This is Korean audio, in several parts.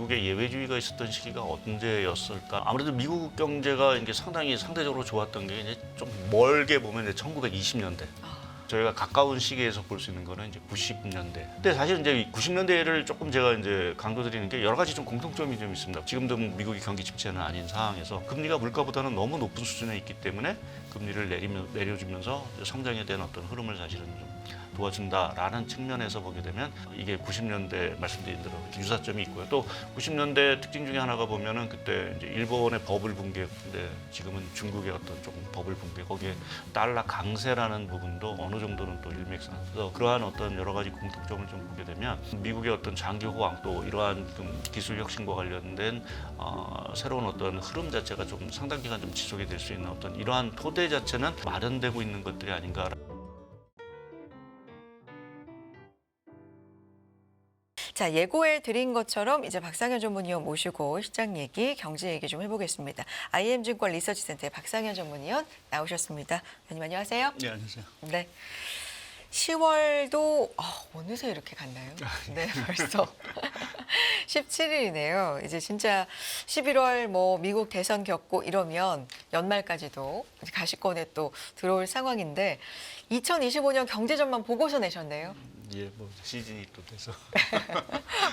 미국의 예외주의가 있었던 시기가 언제였을까? 아무래도 미국 경제가 이제 상당히 상대적으로 좋았던 게 이제 좀 멀게 보면 이제 1920년대. 저희가 가까운 시기에서 볼 수 있는 거는 이제 90년대. 근데 사실 이제 90년대를 조금 제가 이제 강조드리는 게 여러 가지 좀 공통점이 좀 있습니다. 지금도 미국이 경기 침체는 아닌 상황에서 금리가 물가보다는 너무 높은 수준에 있기 때문에 금리를 내려주면서 성장에 대한 어떤 흐름을 사실은 좀 도와준다라는 측면에서 보게 되면 이게 90년대 말씀드린 대로 유사점이 있고요. 또 90년대 특징 중에 하나가 보면은 그때 이제 일본의 버블 붕괴인데 지금은 중국의 어떤 조금 버블 붕괴 거기에 달러 강세라는 부분도 어느 정도는 또 일맥상통해서 그러한 어떤 여러 가지 공통점을 좀 보게 되면 미국의 어떤 장기 호황 또 이러한 좀 기술 혁신과 관련된 새로운 어떤 흐름 자체가 좀 상당 기간 좀 지속이 될 수 있는 어떤 이러한 토대 자체는 마련되고 있는 것들이 아닌가. 자, 예고해 드린 것처럼 이제 박상현 전문위원 모시고 시장 얘기, 경제 얘기 좀 해보겠습니다. IM증권 리서치센터의 박상현 전문위원 나오셨습니다. 위원님 안녕하세요. 네, 안녕하세요. 네. 10월도 어느새 이렇게 갔나요? 네, 벌써 17일이네요. 이제 진짜 11월 뭐 미국 대선 겪고 이러면 연말까지도 가시권에 또 들어올 상황인데 2025년 경제 전망 보고서 내셨네요. 예, 뭐 시즌이 또 돼서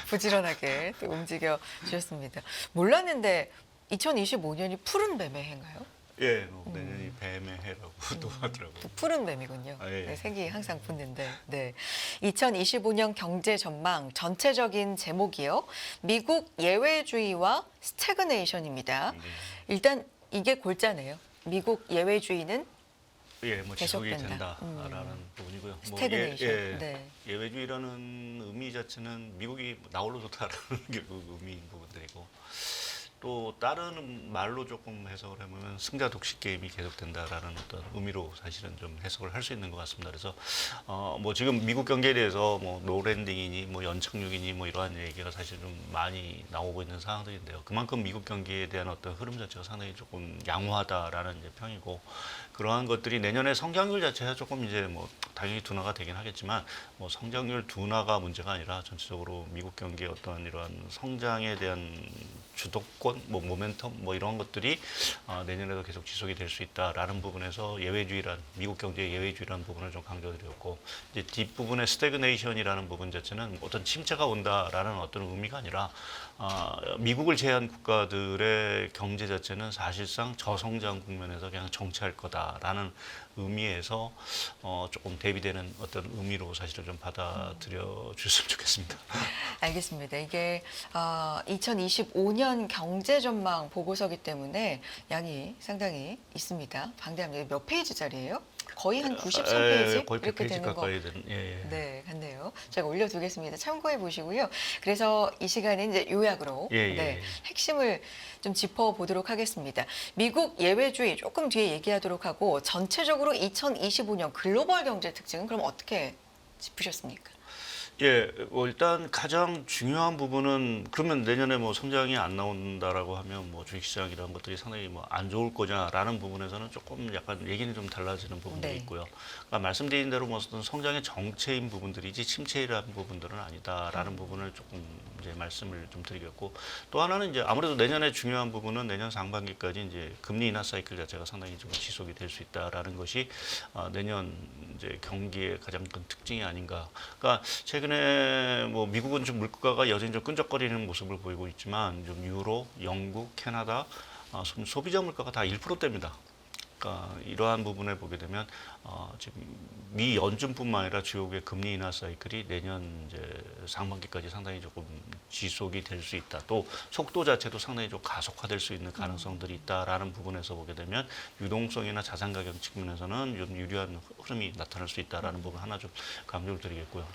부지런하게 또 움직여 주셨습니다. 몰랐는데 2025년이 푸른 뱀의 해인가요? 예, 뭐 내년이 뱀의 해라고 또 하더라고요. 또 푸른 뱀이군요. 예. 네, 색이 항상 붙는데. 네. 2025년 경제 전망 전체적인 제목이요. 미국 예외주의와 스태그네이션입니다. 일단 이게 골자네요. 미국 예외주의는 예, 뭐 지속이 계속된다. 된다라는 부분이고요. 스태그네이션. 네. 예외주의라는 의미 자체는 미국이 나홀로 좋다라는 게 그 의미인 부분들이고 또 다른 말로 조금 해석을 해보면 승자 독식 게임이 계속된다라는 어떤 의미로 사실은 좀 해석을 할 수 있는 것 같습니다. 그래서 뭐 지금 미국 경기에 대해서 뭐 노랜딩이니 뭐 연착륙이니 뭐 이러한 얘기가 사실 좀 많이 나오고 있는 상황들인데요. 그만큼 미국 경기에 대한 어떤 흐름 자체가 상당히 조금 양호하다라는 이제 평이고 그러한 것들이 내년에 성장률 자체가 조금 이제 뭐 당연히 둔화가 되긴 하겠지만 뭐 성장률 둔화가 문제가 아니라 전체적으로 미국 경기의 어떤 이러한 성장에 대한 주도권, 뭐 모멘텀, 뭐 이런 것들이 내년에도 계속 지속이 될 수 있다라는 부분에서 예외주의란 미국 경제의 예외주의라는 부분을 좀 강조드렸고 이제 뒷부분의 스태그네이션이라는 부분 자체는 어떤 침체가 온다라는 어떤 의미가 아니라 미국을 제외한 국가들의 경제 자체는 사실상 저성장 국면에서 그냥 정체할 거다라는 의미에서 조금 대비되는 어떤 의미로 사실은 좀 받아들여 주셨으면 좋겠습니다. 알겠습니다. 이게 2025년 경제 전망 보고서기 때문에 양이 상당히 있습니다. 방대합니다. 몇 페이지짜리예요? 거의 한 93페이지 거의 이렇게 100페이지 되는 거. 가까이 되는. 예. 네, 같네요. 제가 올려두겠습니다. 참고해 보시고요. 그래서 이 시간에 이제 요약으로 네, 핵심을 좀 짚어보도록 하겠습니다. 미국 예외주의 조금 뒤에 얘기하도록 하고 전체적으로 2025년 글로벌 경제 특징은 그럼 어떻게 짚으셨습니까? 예, 일단 가장 중요한 부분은 그러면 내년에 뭐 성장이 안 나온다라고 하면 뭐 주식시장 이런 것들이 상당히 뭐 안 좋을 거냐라는 부분에서는 조금 약간 얘기는 좀 달라지는 부분들이 네. 있고요. 그러니까 말씀드린 대로 뭐 어떤 성장의 정체인 부분들이지 침체라는 부분들은 아니다라는 부분을 조금 이제 말씀을 좀 드리겠고 또 하나는 이제 아무래도 내년에 중요한 부분은 내년 상반기까지 이제 금리 인하 사이클 자체가 상당히 좀 지속이 될 수 있다라는 것이 내년 이제 경기의 가장 큰 특징이 아닌가. 그러니까 최근에 뭐 미국은 좀 물가가 여전히 좀 끈적거리는 모습을 보이고 있지만 좀 유로, 영국, 캐나다 소비자 물가가 다 1%대입니다. 그러니까 이러한 부분을 보게 되면 지금 미 연준뿐만 아니라 주요국의 금리 인하 사이클이 내년 이제 상반기까지 상당히 조금 지속이 될 수 있다. 또 속도 자체도 상당히 좀 가속화될 수 있는 가능성들이 있다라는 부분에서 보게 되면 유동성이나 자산 가격 측면에서는 좀 유리한 흐름이 나타날 수 있다라는 부분 하나 좀 강조를 드리겠고요.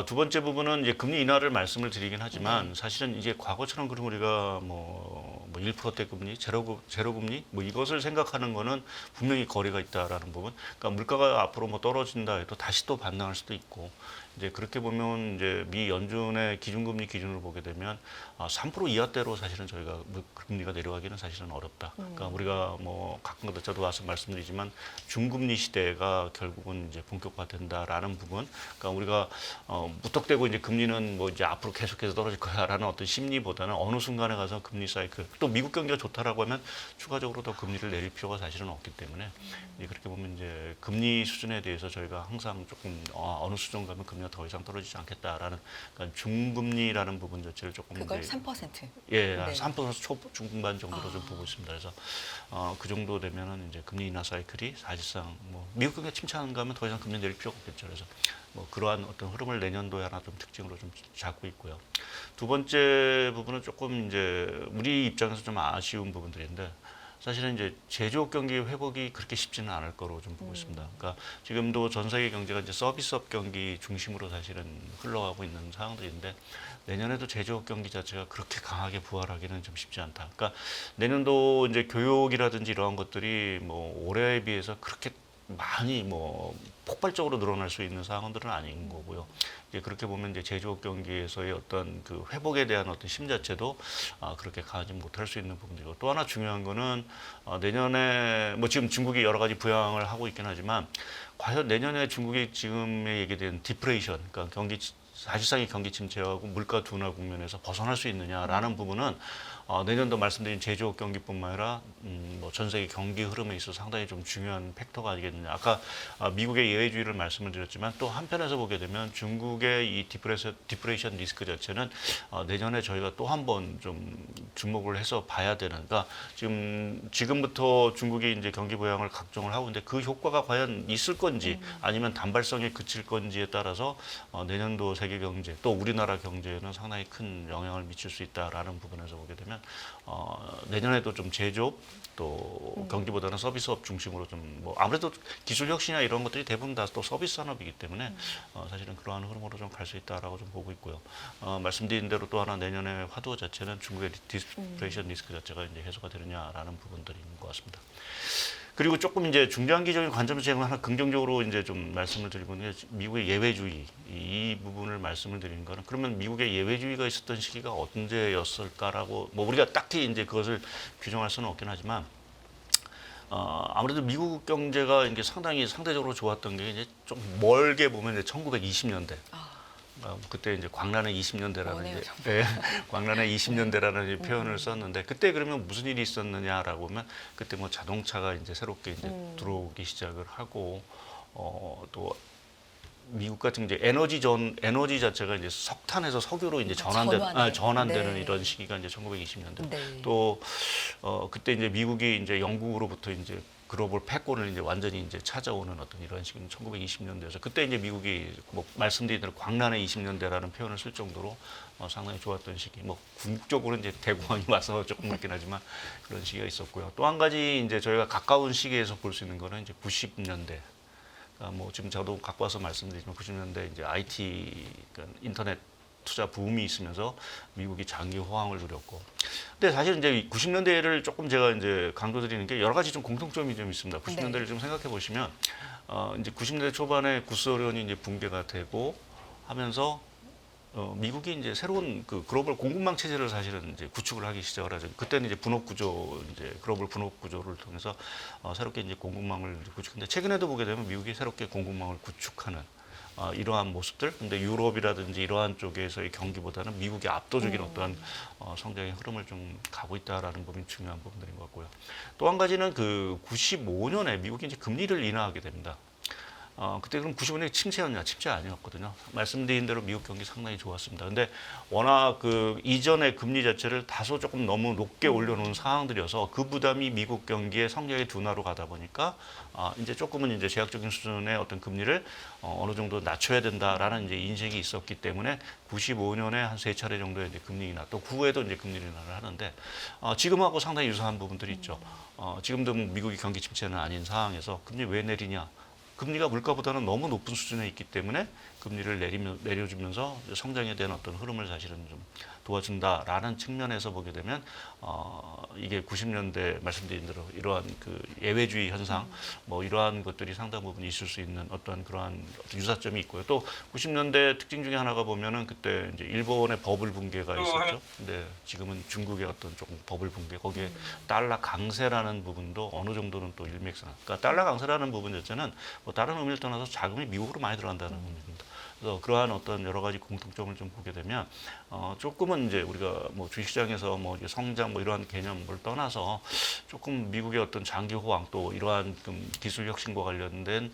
두 번째 부분은 이제 금리 인하를 말씀을 드리긴 하지만 사실은 이제 과거처럼 그럼 우리가 뭐 1%대 금리, 제로 금리 뭐 이것을 생각하는 거는 분명히 거리가 있다라는 부분. 그러니까 물가가 앞으로 뭐 떨어진다 해도 다시 또 반등할 수도 있고 이제 그렇게 보면 이제 미 연준의 기준금리 기준으로 보게 되면 3% 이하대로 사실은 저희가 금리가 내려가기는 사실은 어렵다. 그러니까 우리가 뭐 가끔가다 저도 와서 말씀드리지만 중금리 시대가 결국은 이제 본격화된다라는 부분. 그러니까 우리가 무턱대고 이제 금리는 뭐 이제 앞으로 계속해서 떨어질 거야라는 어떤 심리보다는 어느 순간에 가서 금리 사이클 또 미국 경기가 좋다라고 하면 추가적으로 더 금리를 내릴 필요가 사실은 없기 때문에 이제 그렇게 보면 이제 금리 수준에 대해서 저희가 항상 조금 어느 수준 가면 금리가 더 이상 떨어지지 않겠다라는 그러니까 중금리라는 부분 자체를 조금 그걸 이제 3%. 예, 네. 3% 중반 정도로 좀 보고 있습니다. 그래서 그 정도 되면은 이제 금리 인하 사이클이 사실상 뭐 미국 경기가 침체하는가 하면 더 이상 금리 내릴 필요가 없겠죠. 그래서 뭐 그러한 어떤 흐름을 내년도에 하나 좀 특징으로 좀 잡고 있고요. 두 번째 부분은 조금 이제 우리 입장에서 좀 아쉬운 부분들인데 사실은 이제 제조업 경기 회복이 그렇게 쉽지는 않을 거로 좀 보고 있습니다. 그러니까 지금도 전 세계 경제가 이제 서비스업 경기 중심으로 사실은 흘러가고 있는 상황들인데 내년에도 제조업 경기 자체가 그렇게 강하게 부활하기는 좀 쉽지 않다. 그러니까 내년도 이제 교육이라든지 이러한 것들이 뭐 올해에 비해서 그렇게 많이 뭐 폭발적으로 늘어날 수 있는 상황들은 아닌 거고요. 이제 그렇게 보면 이제 제조업 경기에서의 어떤 그 회복에 대한 어떤 심 자체도 그렇게 강하지 못할 수 있는 부분이고 또 하나 중요한 거는 내년에 뭐 지금 중국이 여러 가지 부양을 하고 있긴 하지만 과연 내년에 중국이 지금에 얘기된 디프레이션, 그러니까 사실상의 경기 침체하고 물가 둔화 국면에서 벗어날 수 있느냐라는 부분은 내년도 말씀드린 제조업 경기뿐만 아니라 뭐 전 세계 경기 흐름에 있어서 상당히 좀 중요한 팩터가 아니겠느냐. 아까 미국의 예외주의를 말씀을 드렸지만 또 한편에서 보게 되면 중국의 이 디프레이션 리스크 자체는 내년에 저희가 또 한 번 좀 주목을 해서 봐야 되는. 그러니까 지금부터 중국이 이제 경기 부양을 각정을 하고 있는데 그 효과가 과연 있을 건지 아니면 단발성에 그칠 건지에 따라서 내년도 세계 경제 또 우리나라 경제에는 상당히 큰 영향을 미칠 수 있다라는 부분에서 보게 되면 내년에도 좀 제조업 또 경기보다는 서비스업 중심으로 좀 뭐 아무래도 기술 혁신이나 이런 것들이 대부분 다 또 서비스 산업이기 때문에 사실은 그러한 흐름으로 좀 갈 수 있다라고 좀 보고 있고요. 말씀드린 대로 또 하나 내년에 화두 자체는 중국의 디프레이션 리스크 자체가 이제 해소가 되느냐라는 부분들인 것 같습니다. 그리고 조금 이제 중장기적인 관점에서 제가 하나 긍정적으로 이제 좀 말씀을 드리고는 미국의 예외주의 이 부분을 말씀을 드리는 거는 그러면 미국의 예외주의가 있었던 시기가 언제였을까라고 뭐 우리가 딱히 이제 그것을 규정할 수는 없긴 하지만 아무래도 미국 경제가 이게 상당히 상대적으로 좋았던 게 이제 좀 멀게 보면 이제 1920년대. 그때 이제 광란의 20년대라는 이제 광란의 20년대라는 표현을 썼는데 그때 그러면 무슨 일이 있었느냐라고 하면 그때 뭐 자동차가 이제 새롭게 이제 들어오기 시작을 하고 또 미국 같은 이제 에너지 자체가 이제 석탄에서 석유로 이제 전환되는 네. 이런 시기가 이제 1920년대. 네. 또 그때 이제 미국이 이제 영국으로부터 이제 글로벌 패권을 이제 완전히 이제 찾아오는 어떤 이런 시기는 1920년대여서 그때 이제 미국이 뭐 말씀드린 대로 광란의 20년대라는 표현을 쓸 정도로 상당히 좋았던 시기. 뭐 궁극적으로 이제 대공황이 와서 조금 그렇긴 하지만 그런 시기가 있었고요. 또 한 가지 이제 저희가 가까운 시기에서 볼 수 있는 거는 이제 90년대. 뭐 지금 저도 갖고 와서 말씀드리지만 90년대 이제 IT 그러니까 인터넷 투자 붐이 있으면서 미국이 장기 호황을 누렸고. 근데 사실 이제 90년대를 조금 제가 이제 강조드리는 게 여러 가지 좀 공통점이 좀 있습니다. 90년대를 좀 생각해 보시면 이제 90년대 초반에 구소련이 이제 붕괴가 되고 하면서 미국이 이제 새로운 그 글로벌 공급망 체제를 사실은 이제 구축을 하기 시작을 하죠. 그때는 이제 분업 구조, 이제 글로벌 분업 구조를 통해서 새롭게 이제 공급망을 구축했는데 최근에도 보게 되면 미국이 새롭게 공급망을 구축하는 이러한 모습들. 근데 유럽이라든지 이러한 쪽에서의 경기보다는 미국의 압도적인 어떠한 성장의 흐름을 좀 가고 있다라는 부분이 중요한 부분들인 것 같고요. 또 한 가지는 그 95년에 미국이 이제 금리를 인하하게 됩니다. 그때 그럼 95년에 침체였냐? 침체 아니었거든요. 말씀드린 대로 미국 경기 상당히 좋았습니다. 근데 워낙 그 이전의 금리 자체를 다소 조금 너무 높게 올려놓은 상황들이어서 그 부담이 미국 경기의 성장의 둔화로 가다 보니까 이제 조금은 이제 제약적인 수준의 어떤 금리를 어느 정도 낮춰야 된다라는 이제 인식이 있었기 때문에 95년에 한 3차례 정도의 이제 금리 인하 또 그 후에도 이제 금리 인하를 하는데 지금하고 상당히 유사한 부분들이 있죠. 지금도 미국이 경기 침체는 아닌 상황에서 금리 왜 내리냐? 금리가 물가보다는 너무 높은 수준에 있기 때문에 금리를 내려주면서 성장에 대한 어떤 흐름을 사실은 좀 도와준다라는 측면에서 보게 되면 이게 90년대 말씀드린 대로 이러한 그 예외주의 현상 뭐 이러한 것들이 상당 부분 있을 수 있는 어떤 그러한 유사점이 있고요. 또 90년대 특징 중에 하나가 보면은 그때 이제 일본의 버블 붕괴가 있었죠. 근데 지금은 중국의 어떤 조금 버블 붕괴 거기에 달러 강세라는 부분도 어느 정도는 또 일맥상. 그러니까 달러 강세라는 부분 자체는 뭐 다른 의미를 떠나서 자금이 미국으로 많이 들어간다는 의미입니다. 그래서 그러한 어떤 여러 가지 공통점을 좀 보게 되면 조금은 이제 우리가 뭐 주식시장에서 뭐 이제 성장 뭐 이러한 개념을 떠나서 조금 미국의 어떤 장기 호황 또 이러한 기술 혁신과 관련된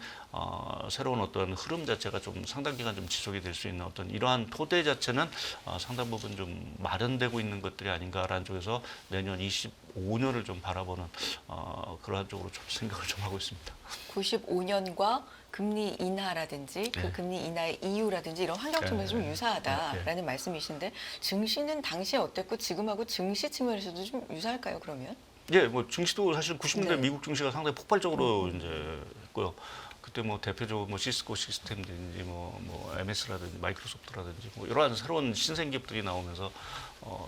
새로운 어떤 흐름 자체가 좀 상당 기간 좀 지속이 될 수 있는 어떤 이러한 토대 자체는 상당 부분 좀 마련되고 있는 것들이 아닌가라는 쪽에서 내년 25년을 좀 바라보는 그러한 쪽으로 좀 생각을 좀 하고 있습니다. 95년과 금리 인하라든지 그 금리 인하의 이유라든지 이런 환경 측면에서 좀 유사하다라는 말씀이신데 증시는 당시에 어땠고 지금하고 증시 측면에서도 좀 유사할까요? 그러면? 예, 뭐 증시도 사실 90년대 미국 증시가 상당히 폭발적으로 이제 했고요. 그때 뭐 대표적으로 뭐 시스코 시스템이든지 뭐 MS라든지 마이크로소프트라든지 뭐 이러한 새로운 신생 기업들이 나오면서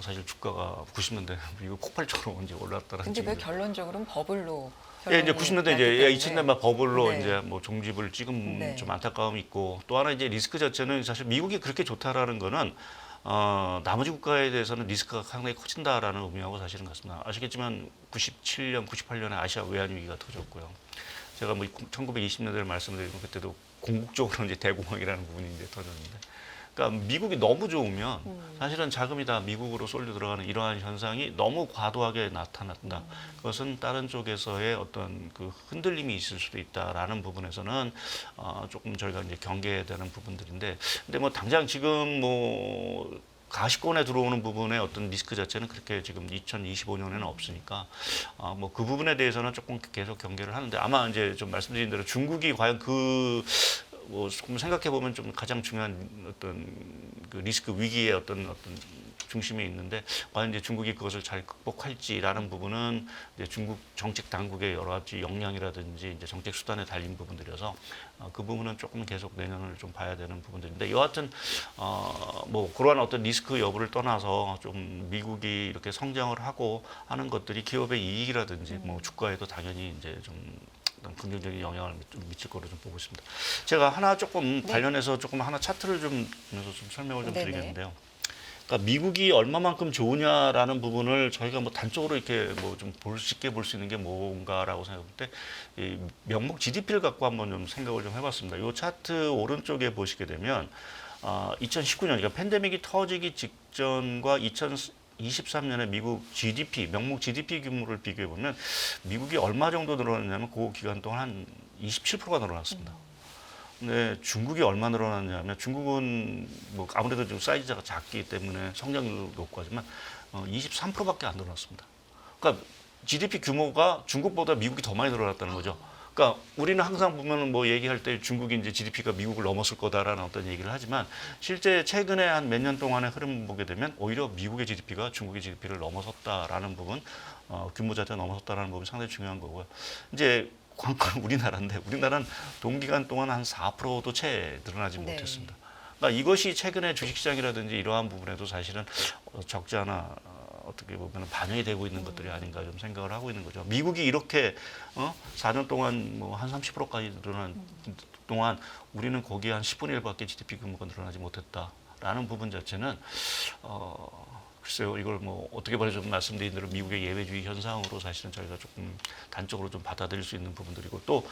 사실 주가가 90년대 미국 폭발적으로 이제 올랐다는. 근데 그 결론적으로는 버블로. 예, 이제 90년대 이제 2000년대 버블로 네. 이제 뭐 종집을 찍은 네. 좀 안타까움이 있고 또 하나 이제 리스크 자체는 사실 미국이 그렇게 좋다라는 거는 나머지 국가에 대해서는 리스크가 상당히 커진다라는 의미하고 사실은 같습니다. 아시겠지만 97년, 98년에 아시아 외환 위기가 터졌고요. 제가 뭐 1920년대를 말씀드리면 그때도 궁극적으로 이제 대공황이라는 부분이 이제 터졌는데. 그러니까 미국이 너무 좋으면 사실은 자금이 다 미국으로 쏠려 들어가는 이러한 현상이 너무 과도하게 나타났다. 그것은 다른 쪽에서의 어떤 그 흔들림이 있을 수도 있다라는 부분에서는 조금 저희가 이제 경계해야 되는 부분들인데, 근데 뭐 당장 지금 뭐 가시권에 들어오는 부분의 어떤 리스크 자체는 그렇게 지금 2025년에는 없으니까 뭐 그 부분에 대해서는 조금 계속 경계를 하는데, 아마 이제 좀 말씀드린 대로 중국이 과연 뭐 생각해 보면 좀 가장 중요한 어떤 그 리스크 위기의 어떤 중심에 있는데, 과연 이제 중국이 그것을 잘 극복할지라는 부분은 이제 중국 정책 당국의 여러 가지 역량이라든지 이제 정책 수단에 달린 부분들이어서 그 부분은 조금 계속 내년을 좀 봐야 되는 부분들인데, 여하튼 뭐 그러한 어떤 리스크 여부를 떠나서 좀 미국이 이렇게 성장을 하고 하는 것들이 기업의 이익이라든지 뭐 주가에도 당연히 이제 좀 긍정적인 영향을 좀 미칠 거로 좀 보고 있습니다. 제가 하나 조금 관련해서 조금 하나 차트를 좀 설명을 좀 드리겠는데요. 그러니까 미국이 얼마만큼 좋으냐라는 부분을 저희가 뭐 단적으로 이렇게 뭐 좀 쉽게 볼 수 있는 게 뭔가라고 생각할 때 이 명목 GDP를 갖고 한번 좀 생각을 좀 해봤습니다. 이 차트 오른쪽에 보시게 되면 2019년 그러니까 팬데믹이 터지기 직전과 2023년에 미국 GDP, 명목 GDP 규모를 비교해 보면 미국이 얼마 정도 늘어났냐면 그 기간 동안 한 27%가 늘어났습니다. 근데 중국이 얼마 늘어났냐면 중국은 뭐 아무래도 좀 사이즈가 작기 때문에 성장률도 높고 하지만 23%밖에 안 늘어났습니다. 그러니까 GDP 규모가 중국보다 미국이 더 많이 늘어났다는 거죠. 그러니까 우리는 항상 보면은 뭐 얘기할 때 중국이 이제 GDP가 미국을 넘었을 거다라는 어떤 얘기를 하지만 실제 최근에 한 몇 년 동안의 흐름 보게 되면 오히려 미국의 GDP가 중국의 GDP를 넘어섰다라는 부분, 규모 자체가 넘어섰다라는 부분이 상당히 중요한 거고요. 이제 관건 우리나라인데 우리나라는 동기간 동안 한 4%도 채 늘어나지 못했습니다. 그러니까 이것이 최근에 주식시장이라든지 이러한 부분에도 사실은 적지 않아 어떻게 보면 반영이 되고 있는 것들이 아닌가 좀 생각을 하고 있는 거죠. 미국이 이렇게 4년 동안 뭐 한 30%까지 늘어난 동안 우리는 거기에 한 10분의 1밖에 GDP 규모가 늘어나지 못했다라는 부분 자체는 글쎄요, 이걸 뭐 어떻게 말해 좀 말씀드린 대로 미국의 예외주의 현상으로 사실은 저희가 조금 단적으로 좀 받아들일 수 있는 부분들이고, 또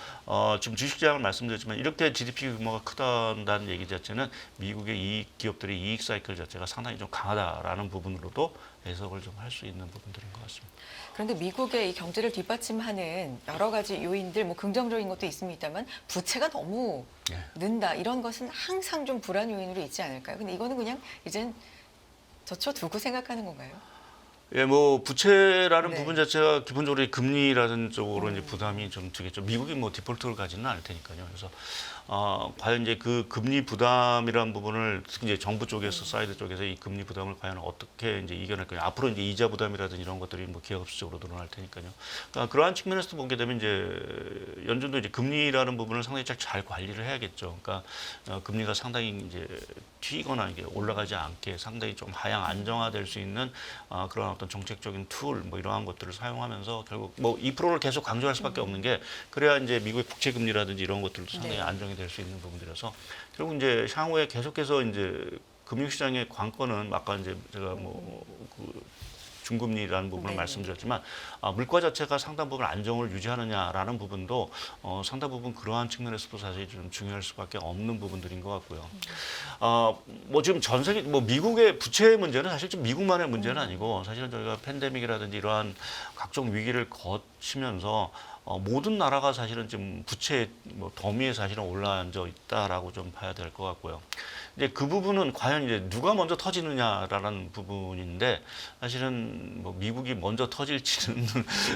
지금 주식시장을 말씀드렸지만 이렇게 GDP 규모가 크다는 얘기 자체는 미국의 이익 기업들의 이익 사이클 자체가 상당히 좀 강하다라는 부분으로도 해석을 좀 할 수 있는 부분들인 것 같습니다. 그런데 미국의 이 경제를 뒷받침하는 여러 가지 요인들, 뭐 긍정적인 것도 있습니다만 부채가 너무 는다, 이런 것은 항상 좀 불안 요인으로 있지 않을까요? 근데 이거는 그냥 이젠 젖혀두고 생각하는 건가요? 예, 뭐 부채라는 네. 부분 자체가 기본적으로 이 금리라는 쪽으로 이제 부담이 좀 되겠죠. 미국이 뭐 디폴트를 가지는 않을 테니까요. 그래서 과연 이제 그 금리 부담이라는 부분을 특히 이제 정부 쪽에서 사이드 쪽에서 이 금리 부담을 과연 어떻게 이제 이겨낼 거냐. 앞으로 이제 이자 부담이라든지 이런 것들이 뭐 기하급수적으로 늘어날 테니까요. 그러니까 그러한 측면에서 보게 되면 이제 연준도 이제 금리라는 부분을 상당히 잘 관리를 해야겠죠. 그러니까 금리가 상당히 이제 튀거나 이게 올라가지 않게 상당히 좀 하향 안정화될 수 있는 그런 어떤 정책적인 툴 뭐 이러한 것들을 사용하면서 결국 뭐 2%를 계속 강조할 수밖에 없는 게 그래야 이제 미국의 국채 금리라든지 이런 것들도 상당히 네. 안정이 될 수 있는 부분들이라서 결국 이제 향후에 계속해서 이제 금융시장의 관건은 아까 이제 제가 뭐그 중금리라는 부분을 네. 말씀드렸지만 물가 자체가 상당 부분 안정을 유지하느냐라는 부분도 상당 부분 그러한 측면에서도 사실 좀 중요할 수밖에 없는 부분들인 것 같고요. 뭐 지금 전 세계 뭐 미국의 부채 문제는 사실 좀 미국만의 문제는 아니고 사실은 저희가 팬데믹이라든지 이러한 각종 위기를 거치면서 모든 나라가 사실은 지금 부채 뭐 더미에 사실은 올라앉아 있다라고 좀 봐야 될 것 같고요. 이제 그 부분은 과연 이제 누가 먼저 터지느냐라는 부분인데 사실은 뭐 미국이 먼저 터질지는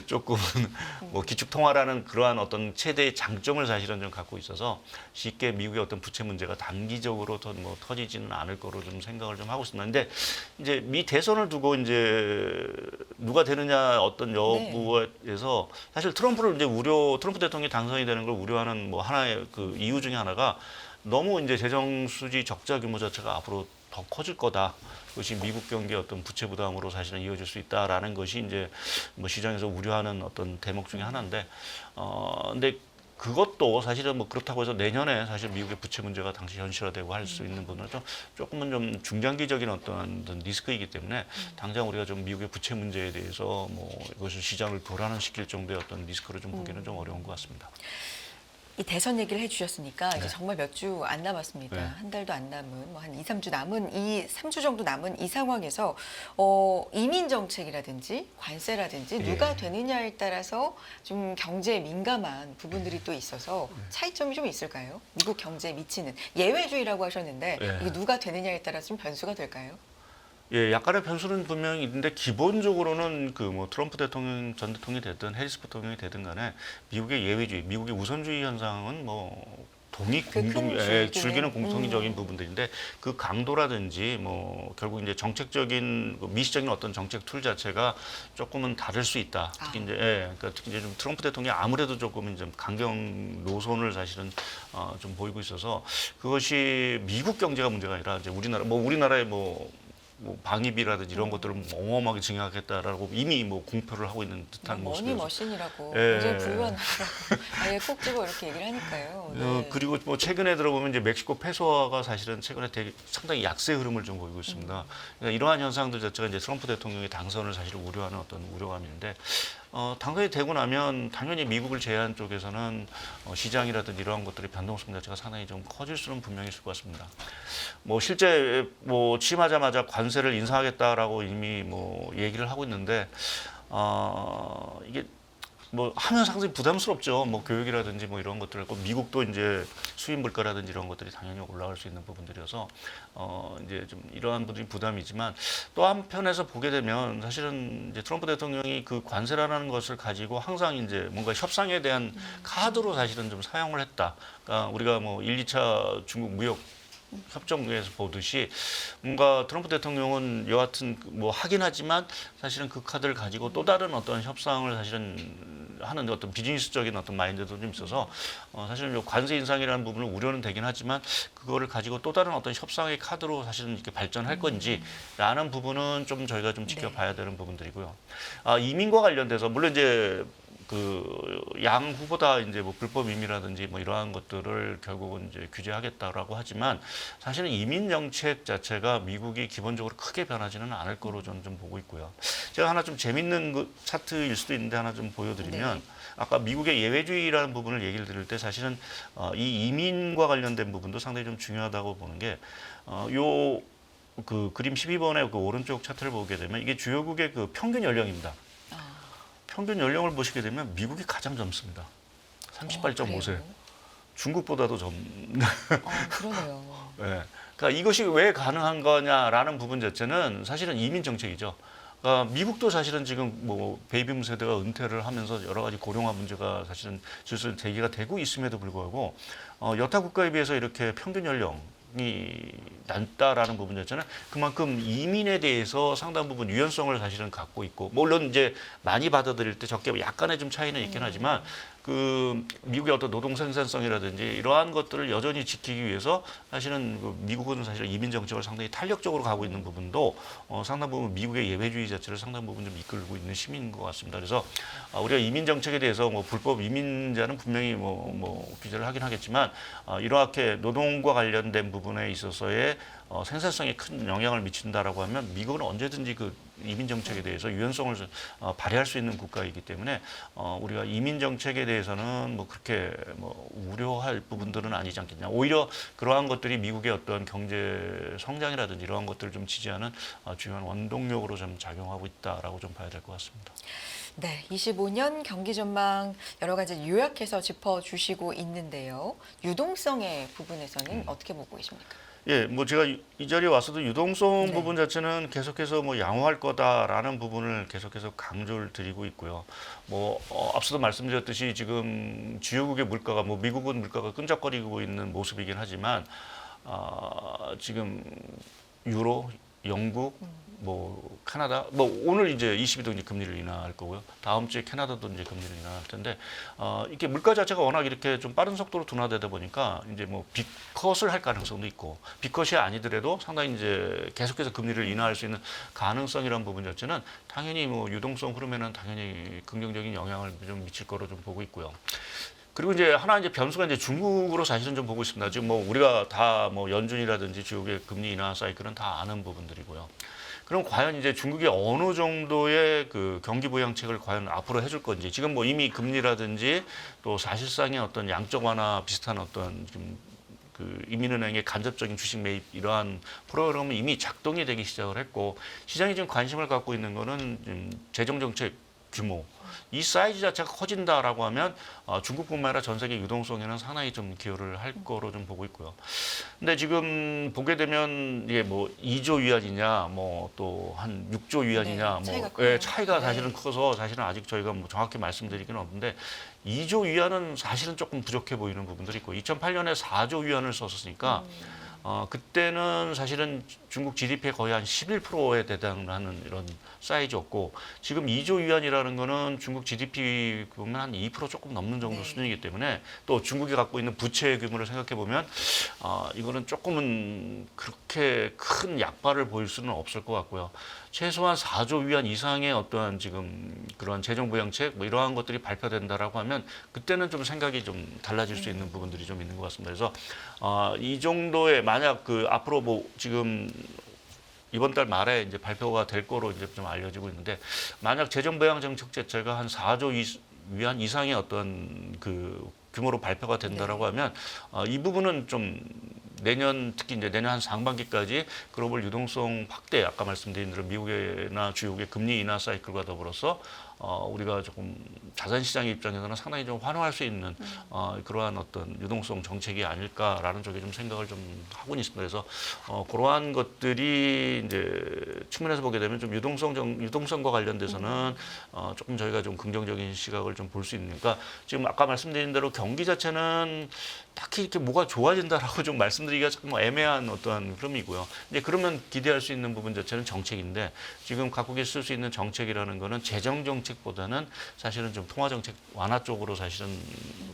조금은 뭐 기축통화라는 그러한 어떤 최대의 장점을 사실은 좀 갖고 있어서 쉽게 미국의 어떤 부채 문제가 단기적으로 뭐 터지지는 않을 거로 좀 생각을 좀 하고 있습니다. 근데 이제 미 대선을 두고 이제 누가 되느냐 어떤 여부에서 사실 트럼프 대통령이 당선이 되는 걸 우려하는 뭐 하나의 그 이유 중에 하나가 너무 이제 재정 수지 적자 규모 자체가 앞으로 더 커질 거다. 그것이 미국 경기의 어떤 부채 부담으로 사실은 이어질 수 있다라는 것이 이제 뭐 시장에서 우려하는 어떤 대목 중에 하나인데, 근데 그것도 사실은 뭐 그렇다고 해서 내년에 사실 미국의 부채 문제가 당시 현실화되고 할 수 있는 부분은 조금은 좀 중장기적인 어떤 리스크이기 때문에 당장 우리가 좀 미국의 부채 문제에 대해서 뭐 이것을 시장을 불안시킬 정도의 어떤 리스크를 좀 보기는 좀 어려운 것 같습니다. 이 대선 얘기를 해주셨으니까 이제 네. 정말 몇 주 안 남았습니다. 네. 한 달도 안 남은 뭐 한 2, 3주 남은 3주 정도 남은 이 상황에서 이민 정책이라든지 관세라든지 누가 되느냐에 따라서 좀 경제에 민감한 부분들이 또 있어서 차이점이 좀 있을까요? 미국 경제에 미치는 예외주의라고 하셨는데 이게 누가 되느냐에 따라서 좀 변수가 될까요? 예, 약간의 변수는 분명히 있는데 기본적으로는 그 뭐 트럼프 대통령 전 대통령이 되든 해리스 부통령이 되든 간에 미국의 예외주의, 미국의 우선주의 현상은 뭐 즐기는 공통적인 부분들인데 그 강도라든지 뭐 결국 이제 정책적인 미시적인 어떤 정책 툴 자체가 조금은 다를 수 있다. 특히 이제 그러니까 특히 이제 좀 트럼프 대통령이 아무래도 조금 이제 강경 노선을 사실은 좀 보이고 있어서 그것이 미국 경제가 문제가 아니라 이제 우리나라의 뭐 방위비라든지 이런 것들을 어마어마하게 증액하겠다라고 이미 뭐 공표를 하고 있는 듯한 모습이어서 머신이라고 예. 굉장히 불안하다고 아예 콕 집어 이렇게 얘기를 하니까요. 네. 그리고 뭐 최근에 들어보면 이제 멕시코 페소화가 사실은 최근에 되게 상당히 약세 흐름을 좀 보이고 있습니다. 그러니까 이러한 현상들 자체가 이제 트럼프 대통령의 당선을 사실 우려하는 어떤 우려감인데 당선이 되고 나면 당연히 미국을 제외한 쪽에서는 시장이라든지 이러한 것들이 변동성 자체가 상당히 좀 커질 수는 분명히 있을 것 같습니다. 뭐 실제 뭐 취임하자마자 관세를 인상하겠다라고 이미 뭐 얘기를 하고 있는데 이게 뭐 하면 상당히 부담스럽죠. 뭐 교육이라든지 뭐 이런 것들, 미국도 이제 수입 물가라든지 이런 것들이 당연히 올라갈 수 있는 부분들이어서 이제 좀 이러한 부분이 부담이지만 또 한편에서 보게 되면 사실은 이제 트럼프 대통령이 그 관세라는 것을 가지고 항상 이제 뭔가 협상에 대한 카드로 사실은 좀 사용을 했다. 그러니까 우리가 뭐 1, 2차 중국 무역 협정에서 보듯이 뭔가 트럼프 대통령은 여하튼 뭐 하긴 하지만 사실은 그 카드를 가지고 또 다른 어떤 협상을 사실은 하는 어떤 비즈니스적인 어떤 마인드도 좀 있어서 사실은 요 관세 인상이라는 부분을 우려는 되긴 하지만 그거를 가지고 또 다른 어떤 협상의 카드로 사실은 이렇게 발전할 건지라는 부분은 좀 저희가 좀 지켜봐야 되는 부분들이고요. 이민과 관련돼서 물론 이제 그 양 후보 다 이제 뭐 불법 이민이라든지 뭐 이러한 것들을 결국은 이제 규제하겠다라고 하지만 사실은 이민 정책 자체가 미국이 기본적으로 크게 변하지는 않을 거로 저는 좀 보고 있고요. 제가 하나 좀 재밌는 그 차트일 수도 있는데 하나 좀 보여드리면 아까 미국의 예외주의라는 부분을 얘기를 드릴 때 사실은 이 이민과 관련된 부분도 상당히 좀 중요하다고 보는 게 요 그 그림 12번의 그 오른쪽 차트를 보게 되면 이게 주요국의 그 평균 연령입니다. 평균 연령을 보시게 되면 미국이 가장 젊습니다. 38.5세. 중국보다도 그러네요. 네. 그러니까 이것이 왜 가능한 거냐라는 부분 자체는 사실은 이민 정책이죠. 미국도 사실은 지금 뭐 베이비붐 세대가 은퇴를 하면서 여러 가지 고령화 문제가 사실은 슬슬 제기가 되고 있음에도 불구하고 여타 국가에 비해서 이렇게 평균 연령이 낮다라는 부분 자체는 그만큼 이민에 대해서 상당 부분 유연성을 사실은 갖고 있고, 물론 이제 많이 받아들일 때 적게 약간의 좀 차이는 있긴 하지만 그 미국의 어떤 노동 생산성이라든지 이러한 것들을 여전히 지키기 위해서 사실은 그 미국은 사실 이민 정책을 상당히 탄력적으로 가고 있는 부분도 상당 부분 미국의 예외주의 자체를 상당 부분 좀 이끌고 있는 심인 것 같습니다. 그래서 우리가 이민 정책에 대해서 뭐 불법 이민자는 분명히 뭐 규제를 하긴 하겠지만 이렇게 노동과 관련된 부분에 있어서의 생산성에 큰 영향을 미친다라고 하면 미국은 언제든지 그 이민 정책에 대해서 유연성을 발휘할 수 있는 국가이기 때문에 우리가 이민 정책에 대해서는 뭐 그렇게 뭐 우려할 부분들은 아니지 않겠냐. 오히려 그러한 것들이 미국의 어떤 경제 성장이라든지 이러한 것들을 좀 지지하는 중요한 원동력으로 좀 작용하고 있다라고 좀 봐야 될 것 같습니다. 네, 25년 경기 전망 여러 가지 요약해서 짚어주시고 있는데요. 유동성의 부분에서는 어떻게 보고 계십니까? 예, 뭐 제가 이 자리에 와서도 유동성 네. 부분 자체는 계속해서 뭐 양호할 거다라는 부분을 계속해서 강조를 드리고 있고요. 뭐 앞서도 말씀드렸듯이 지금 주요국의 물가가 뭐 미국은 물가가 끈적거리고 있는 모습이긴 하지만 지금 유로, 영국, 뭐 캐나다, 뭐 오늘 이제 22도 이제 금리를 인하할 거고요. 다음 주에 캐나다도 이제 금리를 인하할 텐데 이렇게 물가 자체가 워낙 이렇게 좀 빠른 속도로 둔화되다 보니까 이제 뭐 빅컷을 할 가능성도 있고 빅컷이 아니더라도 상당히 이제 계속해서 금리를 인하할 수 있는 가능성이라는 부분 자체는 당연히 뭐 유동성 흐름에는 당연히 긍정적인 영향을 좀 미칠 거로 좀 보고 있고요. 그리고 이제 하나 이제 변수가 이제 중국으로 사실은 좀 보고 있습니다. 지금 뭐 우리가 다 뭐 연준이라든지 주요국의 금리 인하 사이클은 다 아는 부분들이고요. 그럼 과연 이제 중국이 어느 정도의 그 경기 부양책을 과연 앞으로 해줄 건지, 지금 뭐 이미 금리라든지 또 사실상의 어떤 양적 완화 비슷한 어떤 지금 그 이민은행의 간접적인 주식 매입 이러한 프로그램은 이미 작동이 되기 시작을 했고, 시장이 지금 관심을 갖고 있는 거는 지금 재정 정책 규모, 이 사이즈 자체가 커진다라고 하면 중국뿐만 아니라 전 세계 유동성에는 상당히 좀 기여를 할 거로 좀 보고 있고요. 근데 지금 보게 되면 이게 뭐 2조 위안이냐, 뭐 또 한 6조 위안이냐, 네, 뭐 차이가 사실은 커서 사실은 아직 저희가 뭐 정확히 말씀드리기는 없는데 2조 위안은 사실은 조금 부족해 보이는 부분들이 있고 2008년에 4조 위안을 썼으니까 그때는 사실은 중국 GDP의 거의 한 11%에 해당하는 이런 사이즈였고 지금 2조 위안이라는 거는 중국 GDP 보면 한 2% 조금 넘는 정도 수준이기 때문에 또 중국이 갖고 있는 부채의 규모를 생각해 보면 이거는 조금은 그렇게 큰 약발을 보일 수는 없을 것 같고요. 최소한 4조 위안 이상의 어떠한 지금 그런 재정부양책 뭐 이러한 것들이 발표된다라고 하면 그때는 좀 생각이 좀 달라질 수 있는 부분들이 좀 있는 것 같습니다. 그래서 이 정도의 만약 그 앞으로 뭐 지금 이번 달 말에 이제 발표가 될 거로 이제 좀 알려지고 있는데 만약 재정부양 정책 자체가 한 4조 위안 이상의 어떤 그 규모로 발표가 된다라고 하면 이 부분은 좀 내년 특히 이제 내년 한 상반기까지 글로벌 유동성 확대 아까 말씀드린 대로 미국이나 주요국의 금리 인하 사이클과 더불어서 우리가 조금 자산시장의 입장에서는 상당히 좀 환호할 수 있는 그러한 어떤 유동성 정책이 아닐까라는 쪽에 좀 생각을 좀 하고는 있습니다. 그래서 그러한 것들이 이제 측면에서 보게 되면 좀 유동성과 관련돼서는 조금 저희가 좀 긍정적인 시각을 좀 볼 수 있으니까 지금 아까 말씀드린 대로 경기 자체는 딱히 이렇게 뭐가 좋아진다라고 좀 말씀드리기가 조금 애매한 어떠한 흐름이고요. 이제 그러면 기대할 수 있는 부분 자체는 정책인데 지금 각국이 쓸 수 있는 정책이라는 거는 재정 정책보다는 사실은 좀 통화 정책 완화 쪽으로 사실은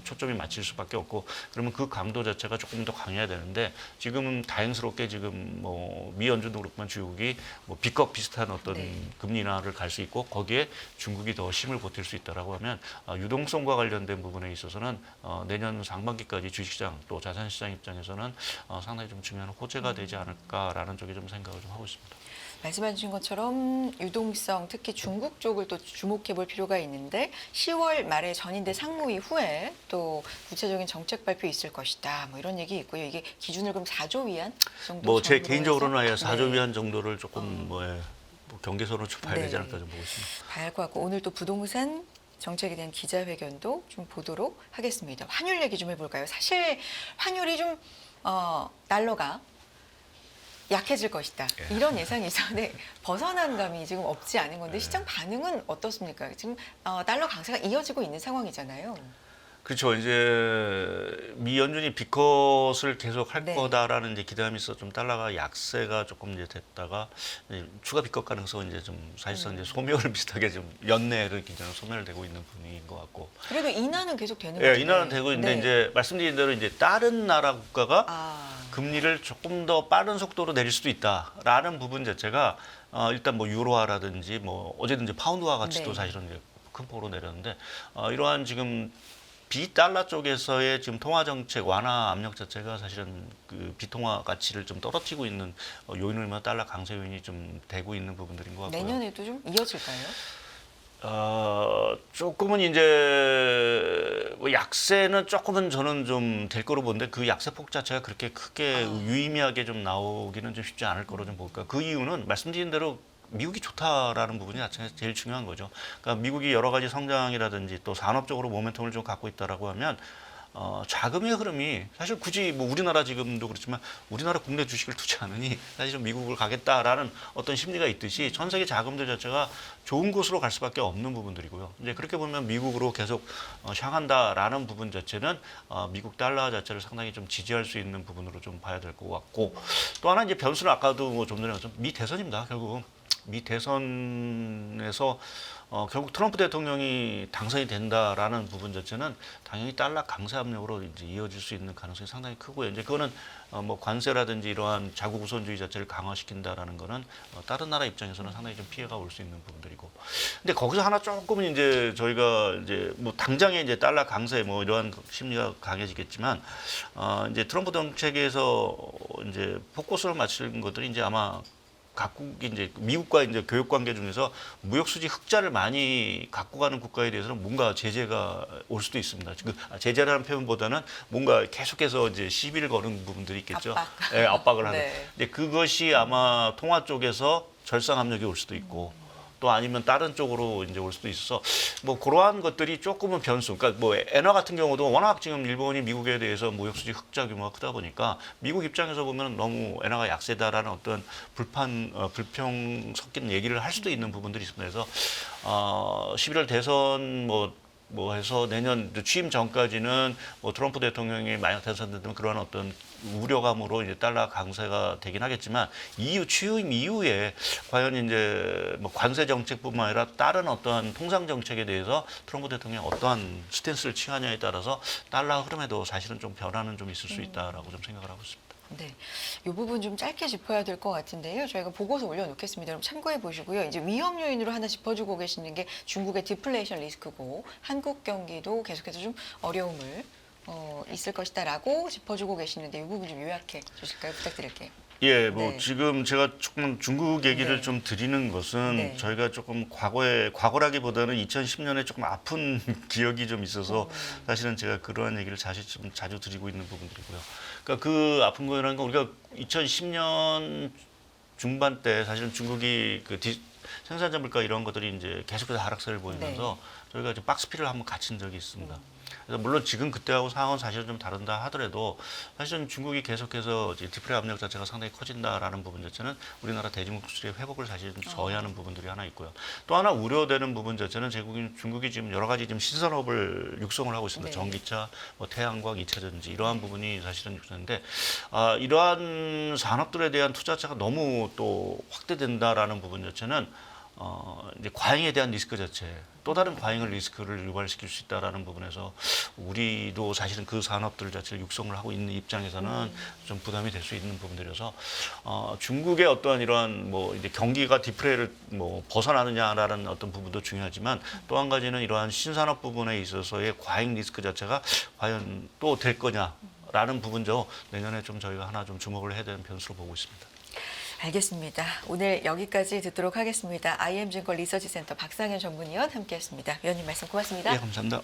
초점이 맞출 수밖에 없고 그러면 그 강도 자체가 조금 더 강해야 되는데 지금은 다행스럽게 지금 뭐 미 연준도 그렇지만 주요국이 뭐 B급 비슷한 어떤 금리 인하를 갈 수 있고 거기에 중국이 더 힘을 보탤 수 있다라고 하면 유동성과 관련된 부분에 있어서는 내년 상반기까지 주식시장 또 자산시장 입장에서는 상당히 좀 중요한 호재가 되지 않을까라는 쪽에 좀 생각을 좀 하고 있습니다. 말씀해 주신 것처럼 유동성, 특히 중국 쪽을 또 주목해 볼 필요가 있는데 10월 말에 전인대 상무 이후에 또 구체적인 정책 발표 있을 것이다. 뭐 이런 얘기 있고요. 이게 기준을 그럼 4조 위안 정도 뭐 제 정도로 개인적으로는 아예 해서? 4조 위안 정도를 조금 뭐 경계선으로 좀 봐야 되지 않을까 좀 보고 있습니다. 봐야 할 것 같고 오늘 또 부동산 정책에 대한 기자회견도 좀 보도록 하겠습니다. 환율 얘기 좀 해볼까요? 사실 환율이 좀 달러가 약해질 것이다. 예. 이런 예상 이전에 벗어난 감이 지금 없지 않은 건데 예. 시장 반응은 어떻습니까? 지금 달러 강세가 이어지고 있는 상황이잖아요. 그렇죠. 이제 미 연준이 빅컷을 계속 할 네. 거다라는 이제 기대감이 있어 좀 달러가 약세가 조금 이제 됐다가 이제 추가 빅컷 가능성은 이제 좀 사실상 이제 소멸 비슷하게 좀 연내를 기준으로 소멸되고 있는 분위기인 것 같고. 그래도 인하는 계속 되는 예, 거죠. 인하는 되고 있는데 네. 이제 말씀드린 대로 이제 다른 나라 국가가 아, 금리를 조금 더 빠른 속도로 내릴 수도 있다라는 부분 자체가 일단 뭐 유로화라든지 뭐 어제든지 파운드화 가치도 네. 사실은 이제 큰 폭으로 내렸는데 이러한 지금 비달러 쪽에서의 지금 통화 정책 완화 압력 자체가 사실은 그 비통화 가치를 좀 떨어뜨리고 있는 요인을 면 달러 강세 요인이 좀 되고 있는 부분들인 것 같고요. 내년에도 좀 이어질까요? 조금은 이제 뭐 약세는 조금은 저는 좀 될 거로 보는데 그 약세폭 자체가 그렇게 크게 유의미하게 좀 나오기는 좀 쉽지 않을 거로 좀 볼까. 그 이유는 말씀드린 대로 미국이 좋다라는 부분이 자체가 제일 중요한 거죠. 그러니까 미국이 여러 가지 성장이라든지 또 산업적으로 모멘텀을 좀 갖고 있다라고 하면 자금의 흐름이 사실 굳이 뭐 우리나라 지금도 그렇지만 우리나라 국내 주식을 투자하느니 사실은 미국을 가겠다라는 어떤 심리가 있듯이 전 세계 자금들 자체가 좋은 곳으로 갈 수밖에 없는 부분들이고요. 이제 그렇게 보면 미국으로 계속 향한다라는 부분 자체는 미국 달러 자체를 상당히 좀 지지할 수 있는 부분으로 좀 봐야 될 것 같고 또 하나 이제 변수는 아까도 뭐 좀 전에 미 대선입니다. 결국 미 대선에서 결국 트럼프 대통령이 당선이 된다라는 부분 자체는 당연히 달러 강세 압력으로 이제 이어질 수 있는 가능성이 상당히 크고요. 이제 그거는 뭐 관세라든지 이러한 자국 우선주의 자체를 강화시킨다라는 거는 다른 나라 입장에서는 상당히 좀 피해가 올 수 있는 부분들이고. 근데 거기서 하나 조금은 이제 저희가 이제 뭐 당장에 이제 달러 강세 뭐 이러한 심리가 강해지겠지만 이제 트럼프 정책에서 이제 포커스를 맞추는 것들이 이제 아마 각국이 이제 미국과 이제 교역 관계 중에서 무역 수지 흑자를 많이 갖고 가는 국가에 대해서는 뭔가 제재가 올 수도 있습니다. 그 제재라는 표현보다는 뭔가 계속해서 이제 시비를 거는 부분들이 있겠죠. 예, 압박을 하는. 네. 근데 그것이 아마 통화 쪽에서 절상 압력이 올 수도 있고 또 아니면 다른 쪽으로 이제 올 수도 있어서 뭐 그러한 것들이 조금은 변수. 그러니까 뭐 엔화 같은 경우도 워낙 지금 일본이 미국에 대해서 무역 수지 흑자 규모가 크다 보니까 미국 입장에서 보면 너무 엔화가 약세다라는 어떤 불평 섞인 얘기를 할 수도 있는 부분들이 있습니다. 그래서 11월 대선 뭐 해서 내년 취임 전까지는 뭐 트럼프 대통령이 만약 당선되면 그러한 어떤 우려감으로 이제 달러 강세가 되긴 하겠지만 취임 이후에 과연 이제 뭐 관세 정책뿐만 아니라 다른 어떠한 통상 정책에 대해서 트럼프 대통령이 어떠한 스탠스를 취하냐에 따라서 달러 흐름에도 사실은 좀 변화는 좀 있을 수 있다라고 좀 생각을 하고 있습니다. 네, 이 부분 좀 짧게 짚어야 될 것 같은데요. 저희가 보고서 올려놓겠습니다. 그럼 참고해 보시고요. 이제 위험 요인으로 하나 짚어주고 계시는 게 중국의 디플레이션 리스크고 한국 경기도 계속해서 좀 어려움을 있을 것이다라고 짚어주고 계시는데 이 부분 좀 요약해 주실까요? 부탁드릴게요. 예, 뭐 네. 지금 제가 조금 중국 얘기를 네. 좀 드리는 것은 네. 저희가 조금 과거라기보다는 2010년에 조금 아픈 기억이 좀 있어서 사실은 제가 그러한 얘기를 자주 드리고 있는 부분들이고요. 그러니까 그 아픈 거라는 건 우리가 2010년 중반 때 사실은 중국이 그 생산자 물가 이런 것들이 이제 계속해서 하락세를 보이면서 저희가 이제 박스피를 한번 갇힌 적이 있습니다. 그래서 물론 지금 그때하고 상황은 사실은 좀 다른다 하더라도 사실은 중국이 계속해서 이제 디플레 압력 자체가 상당히 커진다라는 부분 자체는 우리나라 대중국 수출의 회복을 사실은 저해하는 부분들이 하나 있고요. 또 하나 우려되는 부분 자체는 중국이 지금 여러 가지 지금 신산업을 육성을 하고 있습니다. 네. 전기차, 뭐 태양광, 2차전지 이러한 부분이 사실은 육성인데 이러한 산업들에 대한 투자차가 너무 또 확대된다라는 부분 자체는 이제 과잉에 대한 리스크 자체, 또 다른 과잉을 리스크를 유발시킬 수 있다라는 부분에서 우리도 사실은 그 산업들 자체를 육성을 하고 있는 입장에서는 좀 부담이 될 수 있는 부분들이어서 중국의 어떠한 이러한 뭐 이제 경기가 디프레를 뭐 벗어나느냐라는 어떤 부분도 중요하지만 또 한 가지는 이러한 신산업 부분에 있어서의 과잉 리스크 자체가 과연 또 될 거냐라는 부분도 내년에 좀 저희가 하나 좀 주목을 해야 되는 변수로 보고 있습니다. 알겠습니다. 오늘 여기까지 듣도록 하겠습니다. IM증권 리서치센터 박상현 전문위원 함께했습니다. 위원님 말씀 고맙습니다. 예, 감사합니다.